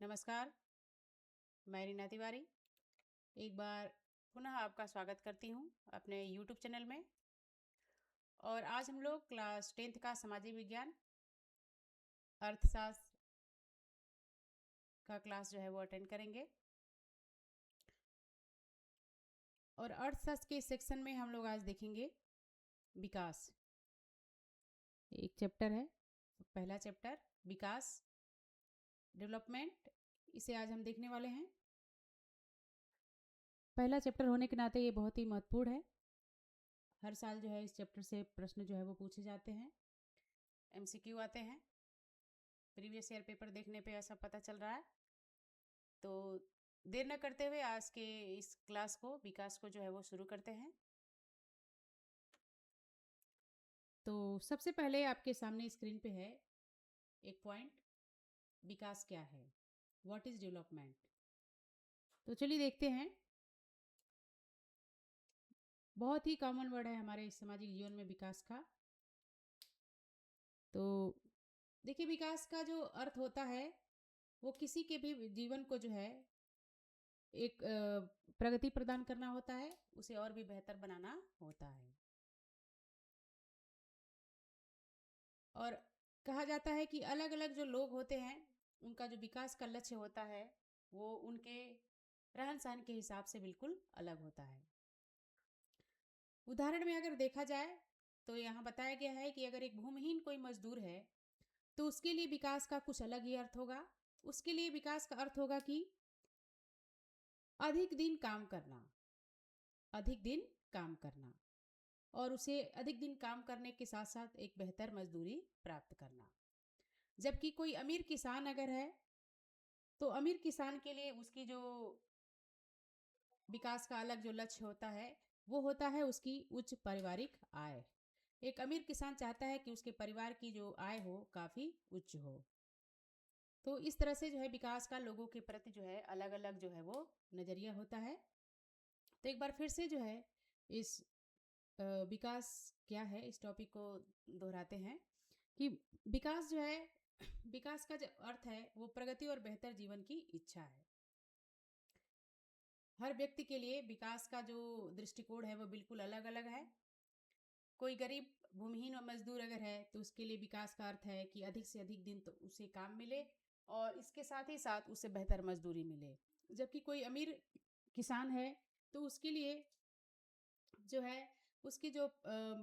नमस्कार, मैं रीना तिवारी एक बार पुनः आपका स्वागत करती हूँ अपने YouTube चैनल में। और आज हम लोग क्लास 10th का सामाजिक विज्ञान अर्थशास्त्र का क्लास जो है वो अटेंड करेंगे। और अर्थशास्त्र के सेक्शन में हम लोग आज देखेंगे विकास। एक चैप्टर है, पहला चैप्टर विकास, डेवलपमेंट, इसे आज हम देखने वाले हैं। पहला चैप्टर होने के नाते ये बहुत ही महत्वपूर्ण है। हर साल जो है इस चैप्टर से प्रश्न जो है वो पूछे जाते हैं, MCQ आते हैं। प्रीवियस ईयर पेपर देखने पे ऐसा पता चल रहा है। तो देर न करते हुए आज के इस क्लास को, विकास को जो है वो शुरू करते हैं। तो सबसे पहले आपके सामने स्क्रीन पे है एक पॉइंट, विकास क्या है, व्हाट इज डेवलपमेंट। तो चलिए देखते हैं। बहुत ही कॉमन वर्ड है हमारे सामाजिक जीवन में विकास का। तो देखिए, विकास का जो अर्थ होता है वो किसी के भी जीवन को जो है एक प्रगति प्रदान करना होता है, उसे और भी बेहतर बनाना होता है। और कहा जाता है कि अलग अलग जो लोग होते हैं उनका जो विकास का लक्ष्य होता है वो उनके रहन सहन के हिसाब से बिल्कुल अलग होता है। उदाहरण में अगर देखा जाए तो यहाँ बताया गया है कि अगर एक भूमिहीन कोई मजदूर है तो उसके लिए विकास का कुछ अलग ही अर्थ होगा। उसके लिए विकास का अर्थ होगा कि अधिक दिन काम करना, अधिक दिन काम करना, और उसे अधिक दिन काम करने के साथ साथ एक बेहतर मजदूरी प्राप्त करना। जबकि कोई अमीर किसान अगर है तो अमीर किसान के लिए उसकी जो विकास का अलग जो लक्ष्य होता है वो होता है उसकी उच्च पारिवारिक आय। एक अमीर किसान चाहता है कि उसके परिवार की जो आय हो काफ़ी उच्च हो। तो इस तरह से जो है विकास का लोगों के प्रति जो है अलग अलग जो है वो नज़रिया होता है। तो एक बार फिर से जो है इस विकास क्या है इस टॉपिक को दोहराते हैं कि विकास जो है, विकास का जो अर्थ है वो प्रगति और बेहतर जीवन की इच्छा है। हर व्यक्ति के लिए विकास का जो दृष्टिकोण है वो बिल्कुल अलग अलग है। कोई गरीब भूमिहीन और मजदूर अगर है तो उसके लिए विकास का अर्थ है कि अधिक से अधिक दिन तो उसे काम मिले और इसके साथ ही साथ उसे बेहतर मजदूरी मिले। जबकि कोई अमीर किसान है तो उसके लिए जो है उसकी जो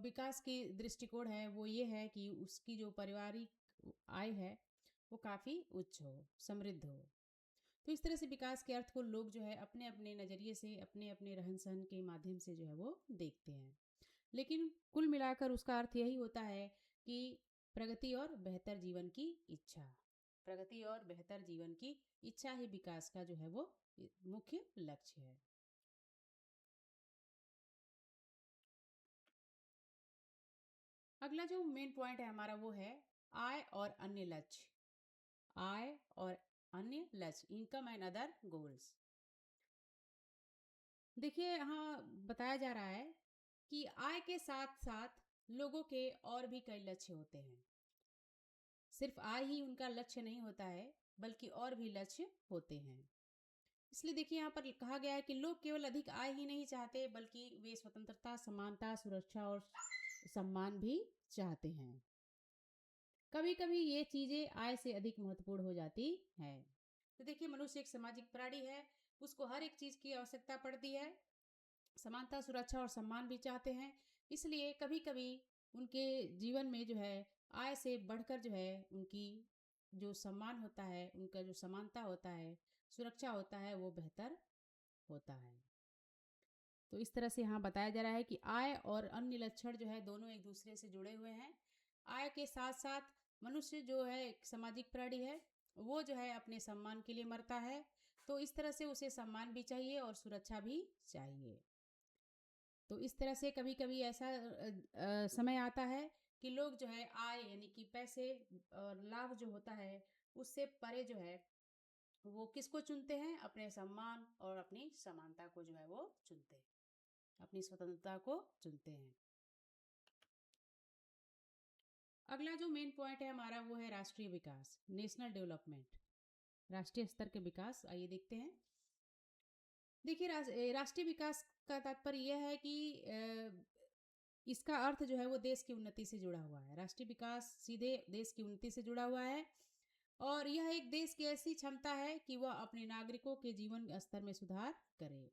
विकास की दृष्टिकोण है वो ये है कि उसकी जो पारिवारिक आय है वो काफ़ी उच्च हो, समृद्ध हो। तो इस तरह से विकास के अर्थ को लोग जो है अपने अपने नज़रिए से, अपने अपने रहन सहन के माध्यम से जो है वो देखते हैं। लेकिन कुल मिलाकर उसका अर्थ यही होता है कि प्रगति और बेहतर जीवन की इच्छा, प्रगति और बेहतर जीवन की इच्छा ही विकास का जो है वो मुख्य लक्ष्य है। अगला जो मेन पॉइंट है हमारा वो है आय और अन्य लक्ष्य। आय और अन्य लक्ष्य, इनकम एंड अदर गोल्स। देखिए यहाँ बताया जा रहा है कि आय के साथ साथ लोगों के और भी कई लक्ष्य होते हैं। सिर्फ आय ही उनका लक्ष्य नहीं होता है बल्कि और भी लक्ष्य होते हैं। इसलिए देखिए यहाँ पर कहा गया है कि लोग केवल अधिक आय ही नहीं चाहते बल्कि वे स्वतंत्रता, समानता, सुरक्षा और सम्मान भी चाहते हैं। कभी कभी ये चीज़ें आय से अधिक महत्वपूर्ण हो जाती हैं। तो देखिए, मनुष्य एक सामाजिक प्राणी है, उसको हर एक चीज़ की आवश्यकता पड़ती है। समानता, सुरक्षा और सम्मान भी चाहते हैं। इसलिए कभी कभी उनके जीवन में जो है आय से बढ़कर जो है उनकी जो सम्मान होता है, उनका जो समानता होता है, सुरक्षा होता है, वो बेहतर होता है। तो इस तरह से यहाँ बताया जा रहा है कि आय और अन्य लक्षण जो है दोनों एक दूसरे से जुड़े हुए हैं। आय के साथ साथ मनुष्य जो है एक सामाजिक प्राणी है, वो जो है अपने सम्मान के लिए मरता है। तो इस तरह से उसे सम्मान भी चाहिए और सुरक्षा भी चाहिए। तो इस तरह से कभी कभी ऐसा समय आता है कि लोग जो है आय यानी कि पैसे और लाभ जो होता है उससे परे जो है वो किसको चुनते हैं, अपने सम्मान और अपनी समानता को जो है वो चुनते हैं, अपनी स्वतंत्रता को चुनते हैं। अगला जो मेन पॉइंट है हमारा वो है राष्ट्रीय विकास, नेशनल डेवलपमेंट। राष्ट्रीय स्तर के विकास, आइए देखते हैं। देखिए राष्ट्रीय विकास का तात्पर्य यह है कि इसका अर्थ जो है वो देश की उन्नति से जुड़ा हुआ है। राष्ट्रीय विकास सीधे देश की उन्नति से जुड़ा हुआ है और यह एक देश की ऐसी क्षमता है कि वह अपने नागरिकों के जीवन स्तर में सुधार करे।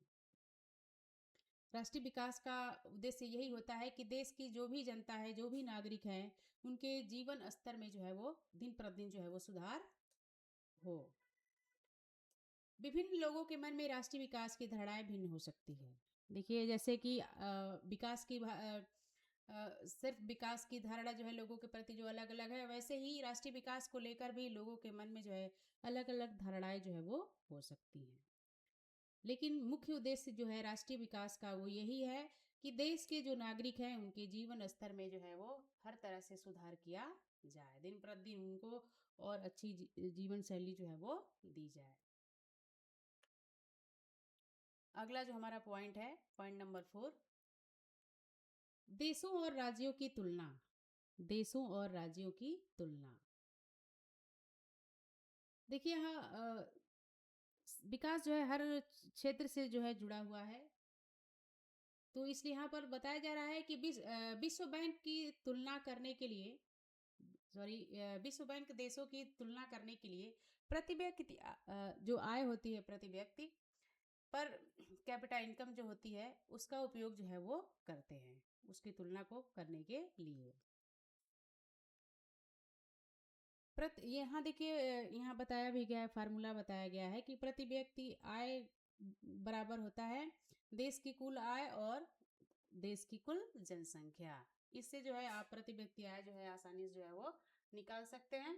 राष्ट्रीय विकास का उद्देश्य यही होता है कि देश की जो भी जनता है, जो भी नागरिक हैं, उनके जीवन स्तर में जो है वो दिन प्रतिदिन जो है वो सुधार हो। विभिन्न लोगों के मन में राष्ट्रीय विकास की धारणाएं भिन्न हो सकती है। देखिए जैसे कि विकास की सिर्फ विकास की धारणा जो है लोगों के प्रति जो अलग अलग है, वैसे ही राष्ट्रीय विकास को लेकर भी लोगों के मन में जो है अलग अलग धारणाएं जो है वो हो सकती हैं। लेकिन मुख्य उद्देश्य जो है राष्ट्रीय विकास का वो यही है कि देश के जो नागरिक हैं उनके जीवन स्तर में जो है वो हर तरह से सुधार किया जाए, दिन प्रतिदिन उनको और अच्छी जीवन शैली जो है वो दी जाए। अगला जो हमारा पॉइंट है, पॉइंट नंबर 4, देशों और राज्यों की तुलना। देशों और राज्यों की तुलना। देखिए यहाँ विकास जो है हर क्षेत्र से जो है जुड़ा हुआ है, तो इसलिए यहाँ पर बताया जा रहा है कि विश्व बैंक की तुलना करने के लिए, विश्व बैंक देशों की तुलना करने के लिए प्रति व्यक्ति जो आय होती है प्रति व्यक्ति पर कैपिटा इनकम जो होती है उसका उपयोग जो है वो करते हैं उसकी तुलना को करने के लिए। यहाँ देखिए यहाँ बताया भी गया है, फार्मूला बताया गया है कि प्रति व्यक्ति आय बराबर होता है देश की कुल आय और देश की कुल जनसंख्या। इससे जो है आप प्रति व्यक्ति आय जो है आसानी से जो है वो निकाल सकते हैं।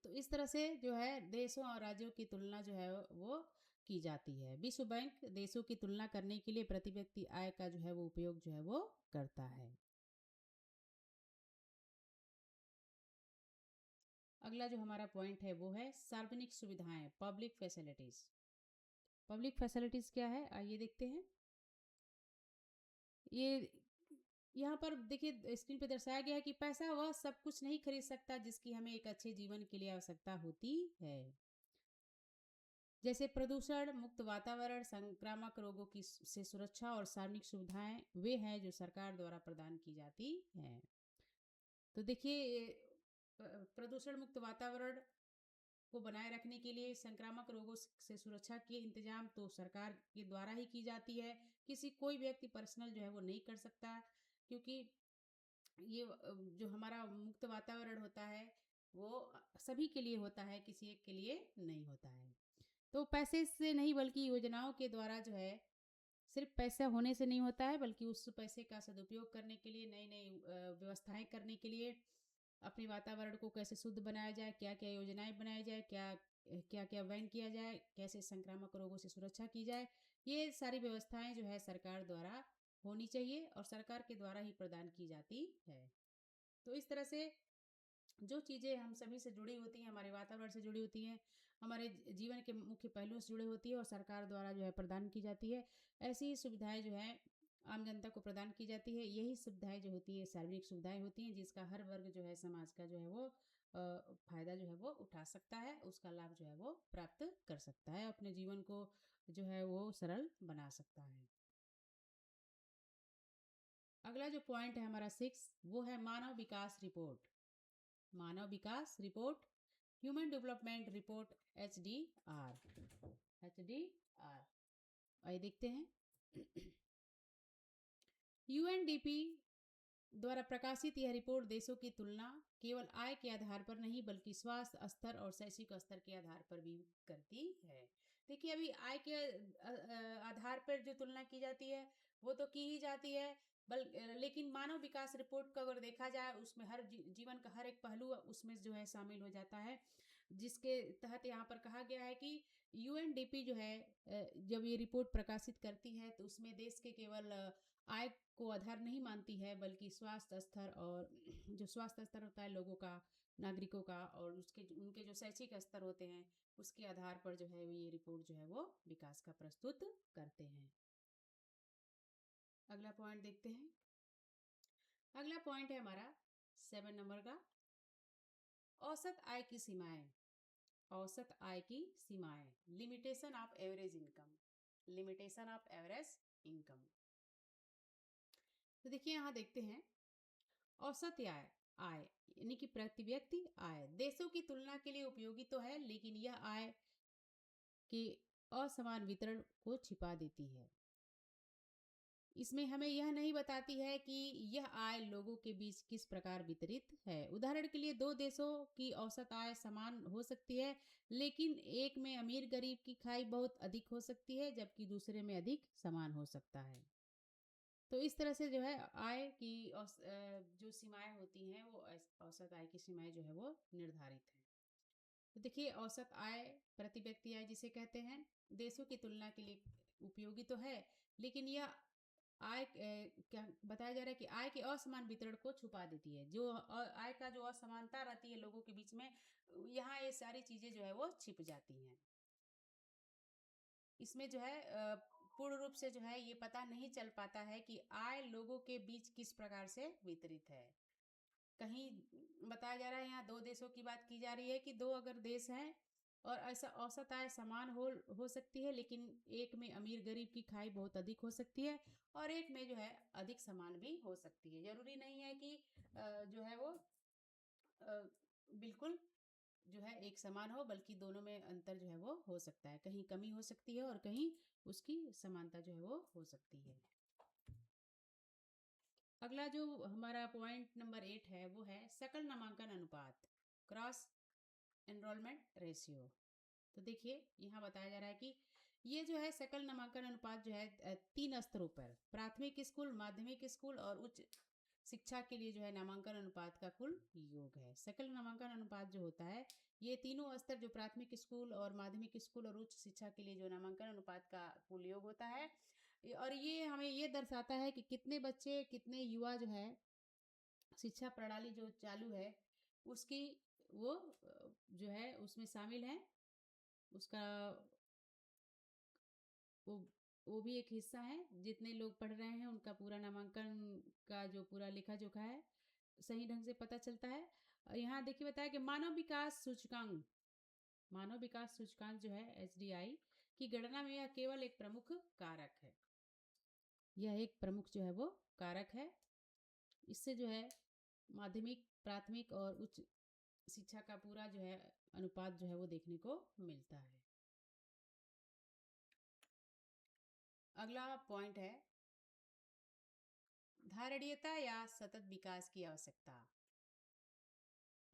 तो इस तरह से जो है देशों और राज्यों की तुलना जो है वो की जाती है। विश्व बैंक देशों की तुलना करने के लिए प्रति व्यक्ति आय का जो है वो उपयोग जो है वो करता है। अगला जो हमारा पॉइंट है वो है सार्वजनिक सुविधाएं, पब्लिक फैसिलिटीज। पब्लिक फैसिलिटीज क्या है, आइए देखते हैं। ये यहाँ पर देखिए स्क्रीन पे दर्शाया गया है कि पैसा वह सब कुछ नहीं खरीद सकता जिसकी हमें एक अच्छे जीवन के लिए आवश्यकता होती है। जैसे प्रदूषण मुक्त वातावरण, संक्रामक रोगों की से सुरक्षा और सार्वजनिक सुविधाएं वे हैं जो सरकार द्वारा प्रदान की जाती हैं। तो देखिए प्रदूषण मुक्त वातावरण को बनाए रखने के लिए संक्रामक रोगों से सुरक्षा के इंतजाम तो सरकार के द्वारा ही की जाती है। कोई व्यक्ति पर्सनल जो है वो नहीं कर सकता, क्योंकि ये जो हमारा मुक्त वातावरण होता है वो सभी के लिए होता है, किसी एक के लिए नहीं होता है। तो पैसे से नहीं बल्कि योजनाओं के द्वारा जो है, सिर्फ पैसा होने से नहीं होता है बल्कि उस पैसे का सदुपयोग करने के लिए, नई नई व्यवस्थाएं करने के लिए, अपने वातावरण को कैसे शुद्ध बनाया जाए, क्या क्या योजनाएं बनाई जाए, क्या क्या क्या बैन किया जाए, कैसे संक्रामक रोगों से सुरक्षा की जाए, ये सारी व्यवस्थाएं जो है सरकार द्वारा होनी चाहिए और सरकार के द्वारा ही प्रदान की जाती है। तो इस तरह से जो चीज़ें हम सभी से जुड़ी होती हैं, हमारे वातावरण से जुड़ी होती हैं, हमारे जीवन के मुख्य पहलुओं से जुड़ी होती है और सरकार द्वारा जो है प्रदान की जाती है, ऐसी ही सुविधाएं जो है आम जनता को प्रदान की जाती है। यही सुविधाएं जो होती है सार्वजनिक सुविधाएं होती हैं, जिसका हर वर्ग जो है समाज का जो है वो फायदा जो है वो उठा सकता है, उसका लाभ जो है वो प्राप्त कर सकता है, अपने जीवन को जो है वो सरल बना सकता है। अगला जो पॉइंट है हमारा 6, वो है मानव विकास रिपोर्ट। मानव विकास रिपोर्ट, ह्यूमन डेवलपमेंट रिपोर्ट, HDR। आइए देखते हैं। यूएनडीपी द्वारा प्रकाशित यह रिपोर्ट देशों की तुलना केवल आय के आधार पर नहीं बल्कि स्वास्थ्य स्तर और शैक्षिक स्तर के आधार पर भी करती है। देखिए अभी आय के आधार पर जो तुलना की जाती है वो तो की ही जाती है, लेकिन मानव विकास रिपोर्ट को अगर देखा जाए उसमें हर जीवन का हर एक पहलू उसमें जो है शामिल हो जाता है, जिसके तहत यहाँ पर कहा गया है कि यूएनडीपी जो है जब ये रिपोर्ट प्रकाशित करती है तो उसमें देश के केवल आय को आधार नहीं मानती है बल्कि स्वास्थ्य स्तर और जो स्वास्थ्य स्तर होता है लोगों का, नागरिकों का, और उनके जो शैक्षिक स्तर होते हैं उसके आधार पर जो है ये रिपोर्ट जो है वो विकास का प्रस्तुत करते हैं। अगला पॉइंट देखते हैं। अगला पॉइंट है हमारा 7 नंबर का, औसत आय की सीमाएं। औसत आय की सीमाएं, limitation of average income, limitation of average income. तो देखिए यहाँ देखते हैं, औसत आय, आय यानी कि प्रति व्यक्ति आय देशों की तुलना के लिए उपयोगी तो है, लेकिन यह आय के असमान वितरण को छिपा देती है। इसमें हमें यह नहीं बताती है कि यह आय लोगों के बीच किस प्रकार वितरित है। उदाहरण के लिए दो देशों की औसत आय समान हो सकती है, लेकिन एक में अमीर गरीब की खाई बहुत अधिक हो सकती है, जबकि दूसरे में अधिक समान हो सकता है। तो इस तरह से जो है आय की जो सीमाएं होती हैं वो औसत आय की सीमाएं जो है वो निर्धारित है। तो देखिए, औसत आय प्रति व्यक्ति आय जिसे कहते हैं, देशों की तुलना के लिए उपयोगी तो है, लेकिन यह आय क्या बताया जा रहा है कि आय के असमान वितरण को छुपा देती है। जो आय का जो असमानता रहती है लोगों के बीच में, यहाँ ये सारी चीजें जो है वो छिप जाती हैं। इसमें जो है पूर्ण रूप से जो है ये पता नहीं चल पाता है कि आय लोगों के बीच किस प्रकार से वितरित है। कहीं बताया जा रहा है, यहाँ दो देशों की बात की जा रही है कि दो अगर देश हैं और ऐसा औसत आय समान हो सकती है, लेकिन एक में अमीर गरीब की खाई बहुत अधिक हो सकती है और एक में जो है अधिक समान भी हो सकती है। जरूरी नहीं है कि जो है वो बिल्कुल जो है एक समान हो, बल्कि दोनों में अंतर जो है वो हो सकता है। कहीं कमी हो सकती है और कहीं उसकी समानता जो है वो हो सकती है। अगला जो हमारा पॉइंट नंबर 8 है वो है सकल नामांकन अनुपात, क्रॉस एनरोलमेंट रेशियो। तो देखिए यहाँ बताया जा रहा है कि ये जो है सकल नामांकन अनुपात जो है 3 स्तरों पर, प्राथमिक स्कूल, माध्यमिक स्कूल और उच्च शिक्षा के लिए जो है नामांकन अनुपात का कुल योग है। सकल नामांकन अनुपात जो होता है, ये तीनों स्तर जो प्राथमिक स्कूल और माध्यमिक स्कूल और उच्च शिक्षा के लिए जो नामांकन अनुपात का कुल योग होता है, और ये हमें ये दर्शाता है कि कितने बच्चे, कितने युवा जो है शिक्षा प्रणाली जो चालू है उसकी वो जो है उसमें शामिल है। उसका वो वो भी एक हिस्सा है। जितने लोग पढ़ रहे हैं उनका पूरा नामांकन का जो पूरा लेखा जोखा है सही ढंग से पता चलता है। यहाँ देखिए बताया कि मानव विकास सूचकांक, मानव विकास सूचकांक जो है एचडीआई की गणना में यह केवल एक प्रमुख कारक है। यह एक प्रमुख जो है वो कारक है। इससे जो है माध्यमिक, प्राथमिक और उच्च शिक्षा का पूरा जो है अनुपात जो है वो देखने को मिलता है। अगला पॉइंट है धारणीयता या सतत विकास की आवश्यकता।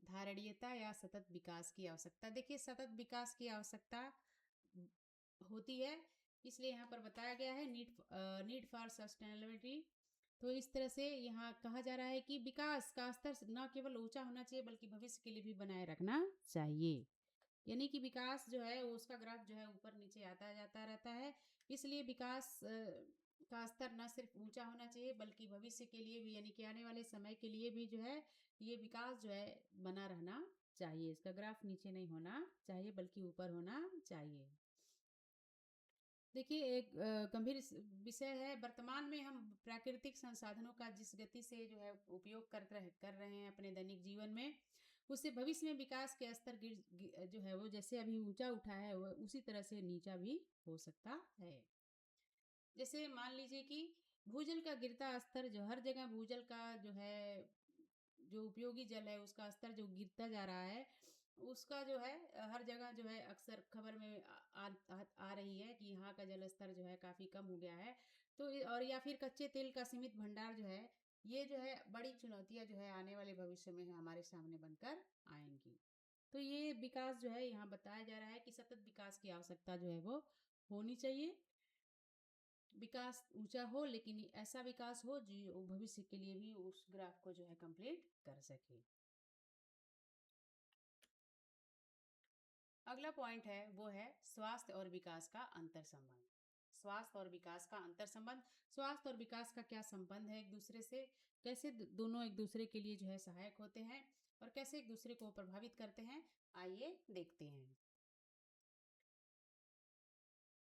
धारणीयता या सतत विकास की आवश्यकता, देखिए सतत विकास की आवश्यकता होती है, इसलिए यहाँ पर बताया गया है नीड फॉर सस्टेनेबिलिटी। तो इस तरह से यहाँ कहा जा रहा है कि विकास का स्तर न केवल ऊंचा होना चाहिए बल्कि भविष्य के लिए भी बनाए रखना चाहिए। यानी कि विकास जो है उसका ग्राफ जो है ऊपर नीचे आता जाता रहता है, इसलिए विकास का स्तर न सिर्फ ऊंचा होना चाहिए बल्कि भविष्य के लिए भी, यानी कि आने वाले समय के लिए भी जो है ये विकास जो है बना रहना चाहिए। इसका ग्राफ नीचे नहीं होना चाहिए बल्कि ऊपर होना चाहिए। देखिए एक गंभीर विषय है, वर्तमान में हम प्राकृतिक संसाधनों का जिस गति से जो है उपयोग कर रहे हैं अपने दैनिक जीवन में, उससे भविष्य में विकास के स्तर जो है वो जैसे अभी ऊंचा उठा है वो उसी तरह से नीचा भी हो सकता है। जैसे मान लीजिए कि भूजल का गिरता स्तर, जो हर जगह भूजल का जो है जो उपयोगी जल है उसका स्तर जो गिरता जा रहा है, उसका जो है हर जगह जो है अक्सर खबर में आ रही है कि यहाँ का जल स्तर जो है काफ़ी कम हो गया है। तो और या फिर कच्चे तेल का सीमित भंडार जो है, ये जो है बड़ी चुनौतियाँ जो है आने वाले भविष्य में हमारे सामने बनकर आएंगी। तो ये विकास जो है यहाँ बताया जा रहा है कि सतत विकास की आवश्यकता जो है वो होनी चाहिए। विकास ऊंचा हो लेकिन ऐसा विकास हो जो भविष्य के लिए भी उस ग्राफ को जो है कंप्लीट कर सके। अगला पॉइंट है वो है स्वास्थ्य और विकास का अंतर संबंध। स्वास्थ्य और विकास का अंतर संबंध, स्वास्थ्य और विकास का क्या संबंध है एक दूसरे से, कैसे दोनों एक दूसरे के लिए जो है सहायक होते हैं और कैसे एक दूसरे को प्रभावित करते हैं, आइए देखते हैं।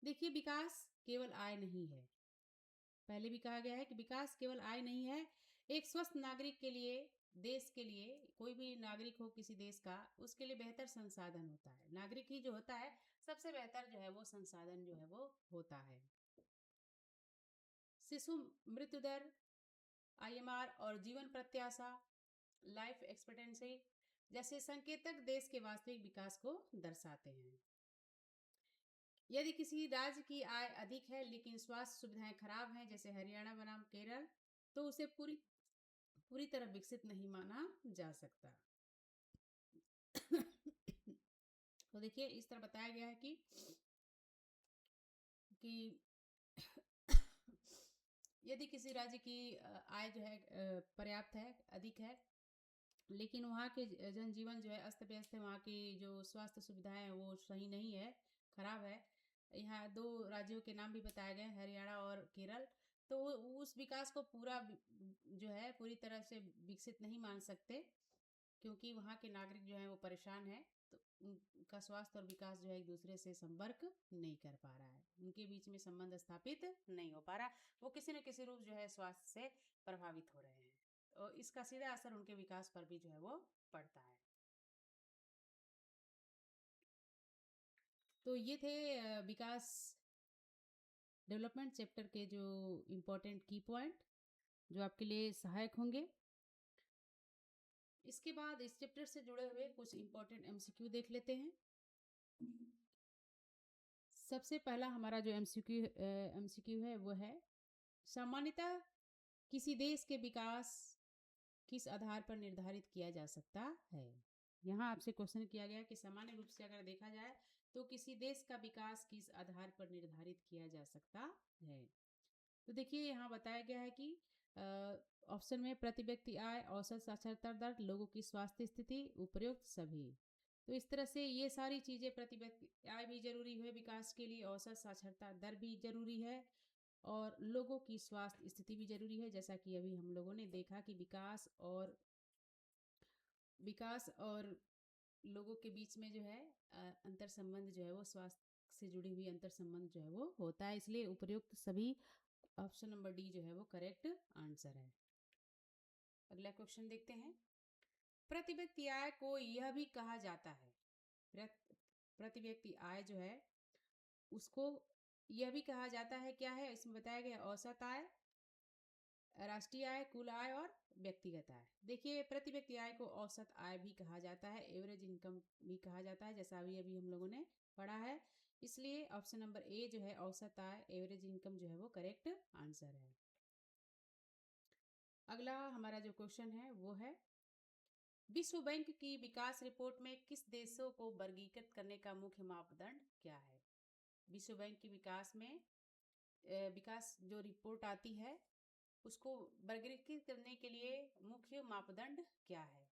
देखिए विकास केवल आय नहीं है, पहले भी कहा गया है कि विकास केवल आय नहीं है। एक स्वस्थ नागरिक के लिए देश के लिए, कोई भी नागरिक हो किसी देश का, उसके लिए बेहतर संसाधन होता है। नागरिक ही जो होता है सबसे बेहतर जो है वो संसाधन जो है वो होता है। शिशु मृत्यु दर, आईएमआर और जीवन प्रत्याशा, लाइफ एक्सपेक्टेंसी जैसे संकेतक देश के वास्तविक विकास को दर्शाते हैं। यदि किसी राज्य की आय अधिक है लेकिन स्वास्थ्य सुविधाएं खराब हैं, जैसे हरियाणा बनाम केरल, तो उसे पूरी पूरी तरह विकसित नहीं माना जा सकता। तो देखिए इस तरह बताया गया है कि यदि किसी राज्य की आय जो है पर्याप्त है, अधिक है, लेकिन वहाँ के जनजीवन जो है अस्त व्यस्त है, वहाँ की जो स्वास्थ्य सुविधाएं हैं वो सही नहीं है, खराब है। यहाँ 2 राज्यों के नाम भी बताए गए, हरियाणा और केरल। तो उस विकास को पूरा जो है पूरी तरह से विकसित नहीं मान सकते, क्योंकि वहाँ के नागरिक जो हैं वो परेशान हैं। तो उनका स्वास्थ्य और विकास जो है एक दूसरे से संपर्क नहीं कर पा रहा है, उनके बीच में संबंध स्थापित नहीं हो पा रहा, वो किसी न किसी रूप जो है स्वास्थ्य से प्रभावित हो रहे हैं, और इसका सीधा असर उनके विकास पर भी जो है वो पड़ता है। तो ये थे विकास डेवलपमेंट चैप्टर के जो इम्पोर्टेंट की पॉइंट जो आपके लिए सहायक होंगे। इसके बाद इस चैप्टर से जुड़े हुए कुछ इम्पोर्टेंट एमसीक्यू देख लेते हैं। सबसे पहला हमारा जो एमसीक्यू है वो है, सामान्यतः किसी देश के विकास किस आधार पर निर्धारित किया जा सकता है। यहाँ आपसे क्वेश्चन किया गया कि सामान्य रूप से अगर देखा जाए तो किसी देश का विकास किस आधार पर निर्धारित किया जा सकता है। तो देखिए यहाँ बताया गया है कि ऑप्शन में प्रति व्यक्ति आय, औसत साक्षरता दर, लोगों की स्वास्थ्य स्थिति, उपयुक्त सभी। तो इस तरह से ये सारी चीज़ें, प्रति व्यक्ति आय भी जरूरी है विकास के लिए, औसत साक्षरता दर भी जरूरी है, और लोगों की स्वास्थ्य स्थिति भी जरूरी है। जैसा कि अभी हम लोगों ने देखा कि विकास और लोगों के बीच में जो है अंतर संबंध जो है वो स्वास्थ्य से जुड़ी हुई अंतर संबंध जो है वो होता है, इसलिए उपयुक्त सभी ऑप्शन नंबर डी जो है वो करेक्ट आंसर है। अगला क्वेश्चन देखते हैं। प्रति व्यक्ति आय को यह भी कहा जाता है, प्रति व्यक्ति आय जो है उसको यह भी कहा जाता है, क्या है इसमें बताया गया, औसत आय, राष्ट्रीय आय, कुल आय और व्यक्तिगत आय। देखिए प्रति व्यक्ति आय को औसत आय भी कहा जाता है, एवरेज इनकम भी कहा जाता है, जैसा अभी अभी हम लोगों ने पढ़ा है। इसलिए ऑप्शन नंबर ए जो है औसत आय, एवरेज इनकम जो है वो करेक्ट आंसर है। अगला हमारा जो क्वेश्चन है वो है, विश्व बैंक की विकास रिपोर्ट में किस देशों को वर्गीकृत करने का मुख्य मापदंड क्या है। विश्व बैंक की विकास जो रिपोर्ट आती है उसको वर्गीकृत करने के लिए मुख्य मापदंड क्या है।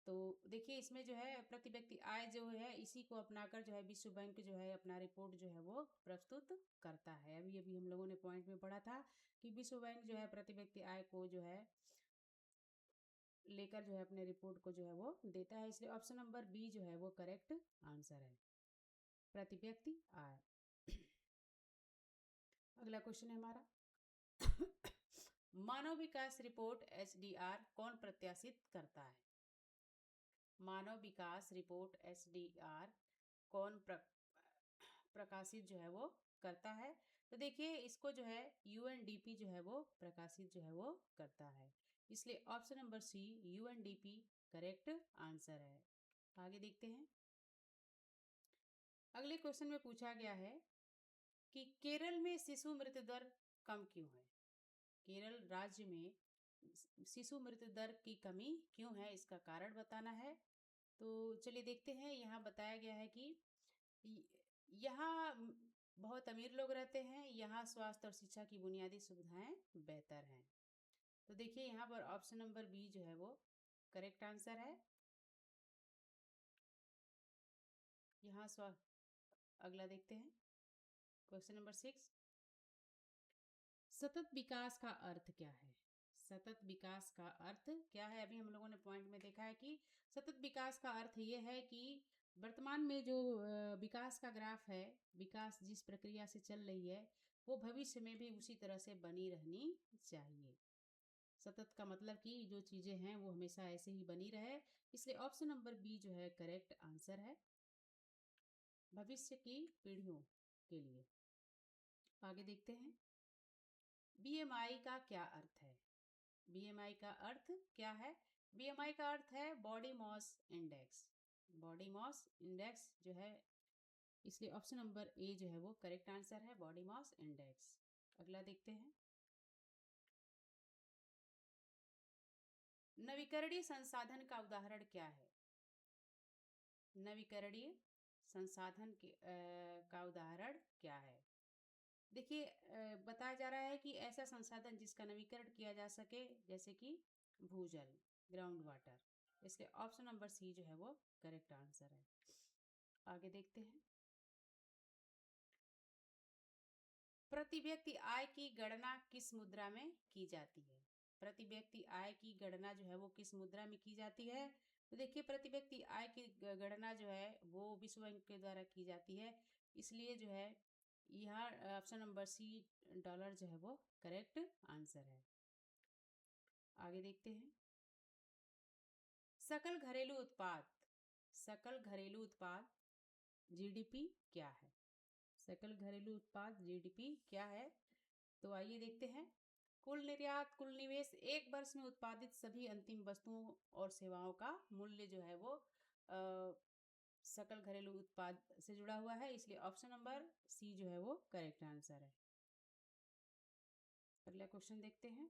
तो देखिए इसमें जो है प्रति व्यक्ति आय जो है इसी को अपनाकर जो है विश्व बैंक जो है अपना रिपोर्ट जो है वो प्रस्तुत करता है। अभी अभी हम लोगों ने पॉइंट में पढ़ा था कि विश्व बैंक जो है प्रति व्यक्ति आय को जो है लेकर जो है अपने रिपोर्ट को जो है वो देता है, इसलिए ऑप्शन नंबर बी जो है वो करेक्ट आंसर है, प्रति व्यक्ति आय। अगला क्वेश्चन है हमारा, मानव विकास रिपोर्ट एचडीआर कौन प्रत्याशित करता है। मानव विकास रिपोर्ट एचडीआर कौन प्रकाशित जो है वो करता है। तो देखिए इसको जो है यूएनडीपी जो है वो प्रकाशित जो है वो करता है, इसलिए option number C UNDP correct answer है। आगे देखते हैं। अगले क्वेश्चन में पूछा गया है कि केरल में शिशु मृत्यु दर कम क्यों है। केरल राज्य में शिशु मृत्यु दर की कमी क्यों है, इसका कारण बताना है। तो चलिए देखते हैं। यहाँ बताया गया है कि यहाँ बहुत अमीर लोग रहते हैं, यहाँ स्वास्थ्य और शिक्षा की बुनियादी सुविधाएं बेहतर हैं। तो देखिए यहाँ पर ऑप्शन नंबर बी जो है वो करेक्ट आंसर है। यहाँ अगला देखते हैं क्वेश्चन नंबर 6, सतत विकास का अर्थ क्या है। सतत विकास का अर्थ क्या है, अभी हम लोगों ने पॉइंट में देखा है कि सतत विकास का अर्थ ये है कि वर्तमान में जो विकास का ग्राफ है, विकास जिस प्रक्रिया से चल रही है वो भविष्य में भी उसी तरह से बनी रहनी चाहिए। सतत का मतलब कि जो चीज़ें हैं वो हमेशा ऐसे ही बनी रहे, इसलिए ऑप्शन नंबर बी जो है करेक्ट आंसर है, भविष्य की पीढ़ियों के लिए। आगे देखते हैं, बीएमआई का क्या अर्थ है? बीएमआई का अर्थ क्या है? बीएमआई का अर्थ है body mass index. Body mass index जो है, इसलिए ऑप्शन नंबर ए जो है वो करेक्ट आंसर है, बॉडी मॉस इंडेक्स। अगला देखते हैं, नवीकरणीय संसाधन का उदाहरण क्या है? नवीकरणीय संसाधन का उदाहरण क्या है? देखिए, बताया जा रहा है कि ऐसा संसाधन जिसका नवीकरण किया जा सके, जैसे कि भूजल, ग्राउंड वाटर, इसलिए ऑप्शन नंबर सी जो है वो करेक्ट आंसर है। आगे देखते हैं, प्रति व्यक्ति आय की गणना किस मुद्रा में की जाती है? प्रति व्यक्ति आय की गणना जो है वो किस मुद्रा में की जाती है? तो देखिए, प्रति व्यक्ति आय की गणना जो है वो विश्व बैंक के द्वारा की जाती है, इसलिए जो है यहाँ ऑप्शन नंबर सी डॉलर जो है वो करेक्ट आंसर है। आगे देखते हैं, सकल घरेलू उत्पाद, सकल घरेलू उत्पाद जीडीपी क्या है? सकल घरेलू उत्पाद जीडीपी क्या है? तो आइए देखते हैं, कुल निर्यात, कुल निवेश, एक वर्ष में उत्पादित सभी अंतिम वस्तुओं और सेवाओं का मूल्य जो है वो सकल घरेलू उत्पाद से जुड़ा हुआ है, इसलिए ऑप्शन नंबर सी जो है वो करेक्ट आंसर है। अगला क्वेश्चन देखते हैं,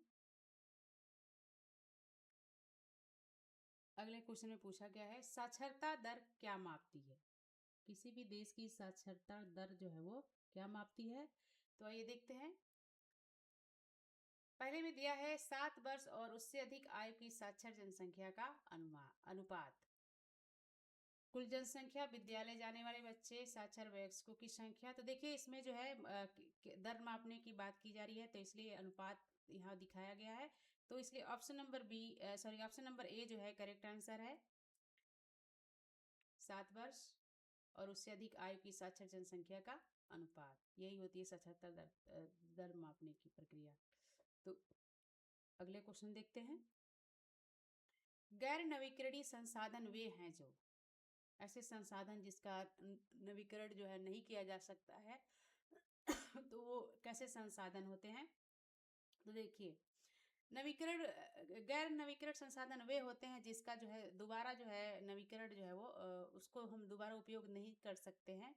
अगले क्वेश्चन में पूछा गया है, साक्षरता दर क्या मापती है? किसी भी देश की साक्षरता दर जो है वो क्या मापती है? तो आइए देखते हैं, पहले में दिया है 7 वर्ष और उससे अधिक आयु की साक्षर जनसंख्या का अनुपात, कुल जनसंख्या, विद्यालय जाने वाले बच्चे, साक्षर वयस्कों की संख्या। तो देखिए, इसमें जो है दर मापने की बात की जा रही है, तो इसलिए अनुपात यहाँ दिखाया गया है, तो इसलिए option number B, sorry, option number A जो है करेक्ट आंसर है, 7 वर्ष और उससे अधिक आयु की साक्षर जनसंख्या का अनुपात, यही होती है साक्षरता दर मापने की प्रक्रिया। तो अगले क्वेश्चन देखते हैं, गैर नवीकरणीय संसाधन वे हैं जो, ऐसे संसाधन जिसका नवीकरण जो है नहीं किया जा सकता है तो वो कैसे संसाधन होते हैं? तो देखिए, नवीकरण, गैर नवीकरण संसाधन वे होते हैं जिसका जो है दोबारा जो है नवीकरण जो है वो उसको हम दोबारा उपयोग नहीं कर सकते हैं,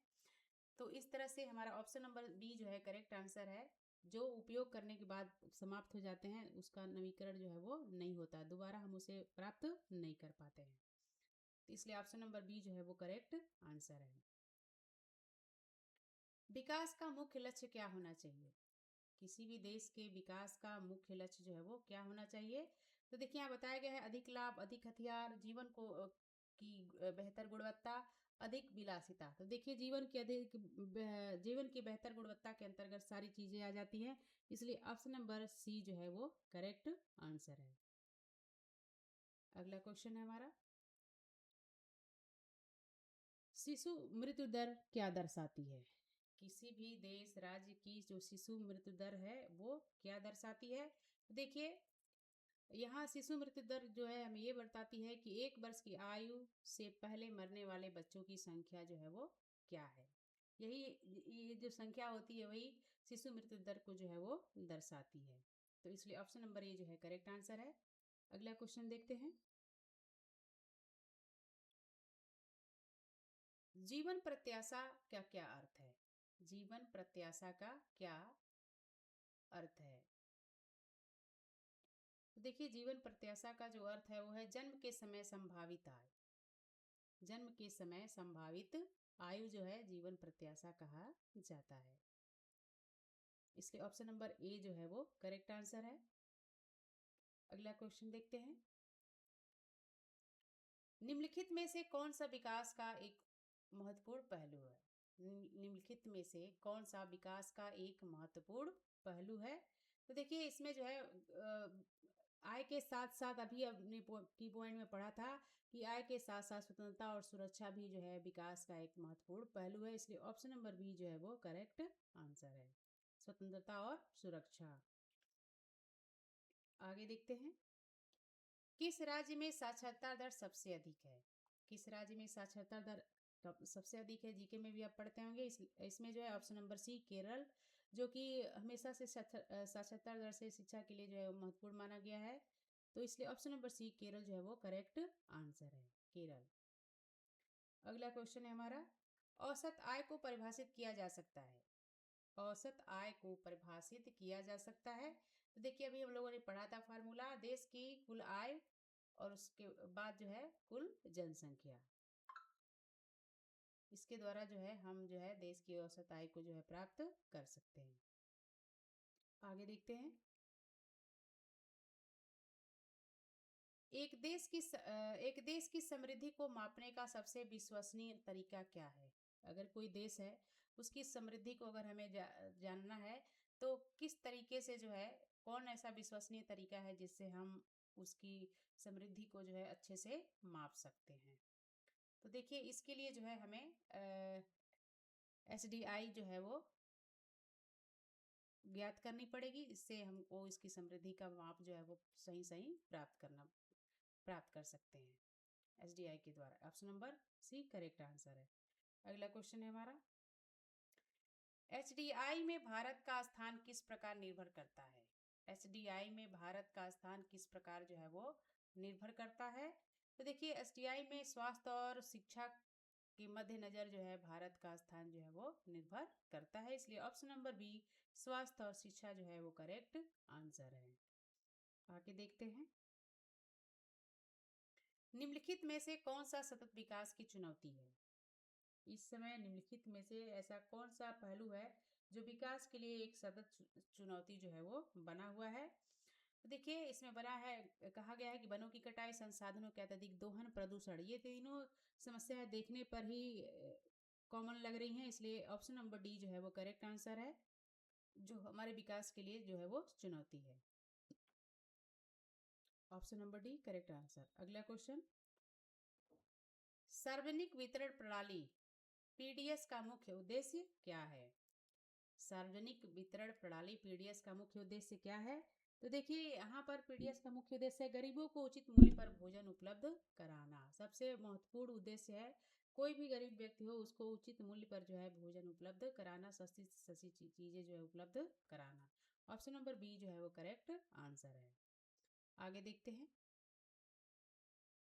तो इस तरह से हमारा ऑप्शन नंबर बी जो है करेक्ट आंसर है, जो उपयोग करने के बाद समाप्त हो जाते हैं उसका नवीकरण जो है वो नहीं होता, दोबारा हम उसे प्राप्त नहीं कर पाते हैं, इसलिए ऑप्शन नंबर बी जो है वो करेक्ट आंसर है। विकास का मुख्य लक्ष्य क्या होना चाहिए? किसी भी देश के विकास का मुख्य लक्ष्य जो है वो क्या होना चाहिए? तो देखिए, यहाँ बताया गया है, अधिक लाभ, अधिक हथियार, जीवन को की बेहतर गुणवत्ता, अधिक विलासिता। तो देखिए, जीवन की बेहतर गुणवत्ता के अंतर्गत सारी चीजें आ जाती हैं, इसलिए ऑप्शन नंबर सी जो है वो करेक्ट आंसर है। अगला क्वेश्चन है हमारा, शिशु मृत्यु दर क्या दर्शाती है? किसी भी देश, राज्य की जो शिशु मृत्यु दर है वो क्या दर्शाती है? देखिए, यहाँ शिशु मृत्यु दर जो है हमें ये बताती है कि एक वर्ष की आयु से पहले मरने वाले बच्चों की संख्या जो है वो क्या है, यही ये जो संख्या होती है वही शिशु मृत्यु दर को जो है वो दर्शाती है, तो इसलिए ऑप्शन नंबर ए जो है करेक्ट आंसर है। अगला क्वेश्चन देखते हैं, जीवन प्रत्याशा का क्या अर्थ है? जीवन प्रत्याशा का क्या अर्थ है? तो देखिए, जीवन प्रत्याशा का जो अर्थ है वो है जन्म के समय संभावित आयु, जन्म के समय संभावित आयु जो है जीवन प्रत्याशा कहा जाता है, इसलिए ऑप्शन नंबर ए जो है वो करेक्ट आंसर है। अगला क्वेश्चन देखते हैं, निम्नलिखित में से कौन सा विकास का एक महत्वपूर्ण पहलू है? निम्नलिखित में से कौन सा विकास का एक महत्वपूर्ण पहलू है? तो देखिए, इसमें जो है आय के साथ साथ, अभी अपने की पॉइंट में पढ़ा था कि आय के साथ साथ स्वतंत्रता और सुरक्षा भी जो है विकास का एक महत्वपूर्ण पहलू है, इसलिए ऑप्शन नंबर बी जो है वो करेक्ट आंसर है, स्वतंत्रता और सुरक्षा। आगे देखते हैं, किस राज्य में साक्षरता दर सबसे अधिक है? किस राज्य में साक्षरता दर सबसे अधिक है? जीके में भी आप पढ़ते होंगे। इसमें जो है ऑप्शन नंबर सी केरल, जो कि हमेशा से साक्षरता दर से शिक्षा के लिए जो है महत्वपूर्ण माना गया है, तो इसलिए ऑप्शन नंबर सी केरल जो है वो करेक्ट आंसर है, केरल। अगला क्वेश्चन है हमारा, औसत आय को परिभाषित किया जा सकता है। औसत आय को परिभाषित किया जा सकता है, तो देखिए अभी हम लोगों ने पढ़ा था फार्मूला, देश की कुल आय और उसके बाद जो है कुल जनसंख्या, इसके द्वारा जो है हम जो है देश की औसत आय को जो है प्राप्त कर सकते हैं। आगे देखते हैं, एक देश की समृद्धि को मापने का सबसे विश्वसनीय तरीका क्या है? अगर कोई देश है, उसकी समृद्धि को अगर हमें जानना है, तो किस तरीके से जो है, कौन ऐसा विश्वसनीय तरीका है जिससे हम उसकी समृद्धि को जो है अच्छे से माप सकते हैं? तो देखिए इसके लिए जो है हमें SDI जो है वो ज्ञात करनी पड़ेगी, इससे हमको इसकी समृद्धि का माप जो है वो सही सही प्राप्त कर सकते हैं SDI के द्वारा। Option number C correct answer है। अगला क्वेश्चन है हमारा, HDI में भारत का स्थान किस प्रकार निर्भर करता है? HDI में भारत का स्थान किस प्रकार जो है वो निर्भर करता है? तो देखिए SDI में स्वास्थ्य और शिक्षा के मद्देनजर जो है भारत का स्थान जो है वो निर्भर करता है, इसलिए ऑप्शन नंबर बी स्वास्थ्य और शिक्षा जो है वो करेक्ट आंसर है। आगे देखते हैं, निम्नलिखित में से कौन सा सतत विकास की चुनौती है? इस समय निम्नलिखित में से ऐसा कौन सा पहलू है जो विकास के लिए एक सतत चुनौती जो है वो बना हुआ है? तो देखिए इसमें बना है, कहा गया है कि वनों की कटाई, संसाधनों के अत्यधिक दोहन, प्रदूषण, ये तीनों समस्याएं देखने पर ही कॉमन लग रही हैं, इसलिए ऑप्शन नंबर डी जो है वो करेक्ट आंसर है, जो हमारे विकास के लिए जो है वो चुनौती है। Option number D correct answer. अगला क्वेश्चन, सार्वजनिक वितरण प्रणाली PDS का मुख्य उद्देश्य क्या है? सार्वजनिक वितरण प्रणाली PDS का मुख्य उद्देश्य क्या है? तो देखिए यहाँ पर PDS का मुख्य उद्देश्य है गरीबों को उचित मूल्य पर भोजन उपलब्ध कराना, सबसे महत्वपूर्ण उद्देश्य है। कोई भी गरीब व्यक्ति हो उसको उचित मूल्य पर जो है भोजन उपलब्ध कराना, सस्ती सस्ती चीजें जो है उपलब्ध कराना। ऑप्शन नंबर बी जो है वो करेक्ट आंसर है। आगे देखते हैं,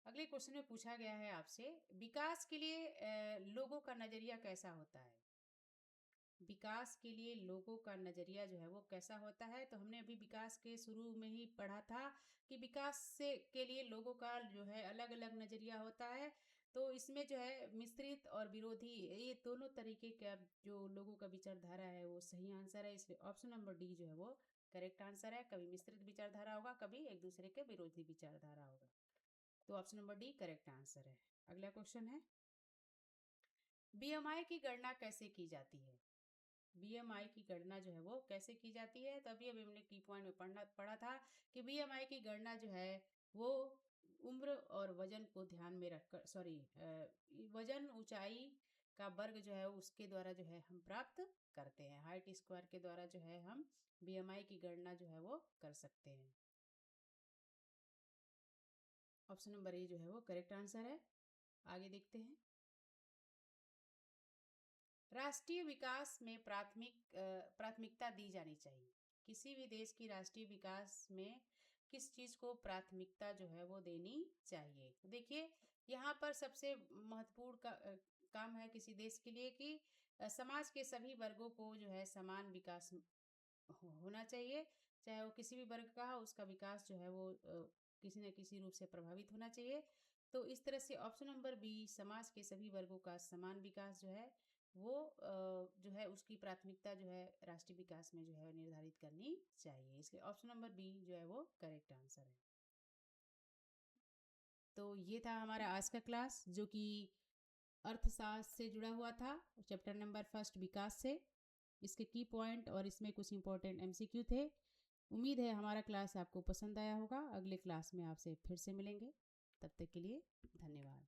अगले क्वेश्चन में पूछा गया है आपसे, विकास के लिए लोगों का नजरिया कैसा होता है? विकास के लिए लोगों का नजरिया जो है वो कैसा होता है? तो हमने अभी विकास के शुरू में ही पढ़ा था कि विकास से के लिए लोगों का जो है अलग अलग नजरिया होता है, तो इसमें जो है मिश्रित और विरोधी, ये दोनों तरीके का जो लोगों का विचारधारा है वो सही आंसर है, इसलिए ऑप्शन नंबर डी जो है वो करेक्ट आंसर है। कभी मिश्रित विचारधारा होगा, कभी एक दूसरे के विरोधी विचारधारा होगा, तो option number D correct answer है। अगला क्वेश्चन है, BMI की गणना कैसे की जाती है? BMI की गणना जो है वो कैसे की जाती है? तो अभी हमने की पॉइंट में पढ़ा था कि BMI की गणना जो है वो उम्र और वजन को ध्यान में रखकर, वजन ऊंचाई का वर्ग जो है उसके द्वारा जो है हम प्राप्त करते हैं, हाइट स्क्वायर के द्वारा जो है हम BMI की गणना जो है वो कर सकते हैं। ऑप्शन नंबर ए जो है वो करेक्ट आंसर है। आगे देखते हैं, राष्ट्रीय विकास में प्राथमिकता दी जानी चाहिए। किसी भी देश की राष्ट्रीय विकास में किस चीज को प्राथमिकता जो है वो देनी चाहिए? तो देखिए यहाँ पर सबसे महत्वपूर्ण काम है किसी देश के लिए कि समाज के सभी वर्गों को जो है समान विकास होना चाहिए, चाहे वो किसी भी वर्ग का हो, उसका विकास जो है वो किसी न किसी रूप से प्रभावित होना चाहिए। तो इस तरह से ऑप्शन नंबर बी समाज के सभी वर्गों का समान विकास जो है वो जो है उसकी प्राथमिकता जो है राष्ट्रीय विकास में जो है निर्धारित करनी चाहिए, इसलिए ऑप्शन नंबर बी जो है वो करेक्ट आंसर है। तो ये था हमारा आज का क्लास, जो कि अर्थशास्त्र से जुड़ा हुआ था, चैप्टर नंबर फर्स्ट विकास से। इसके की पॉइंट और इसमें कुछ इंपॉर्टेंट MCQ थे। उम्मीद है हमारा क्लास आपको पसंद आया होगा। अगले क्लास में आपसे फिर से मिलेंगे, तब तक के लिए धन्यवाद।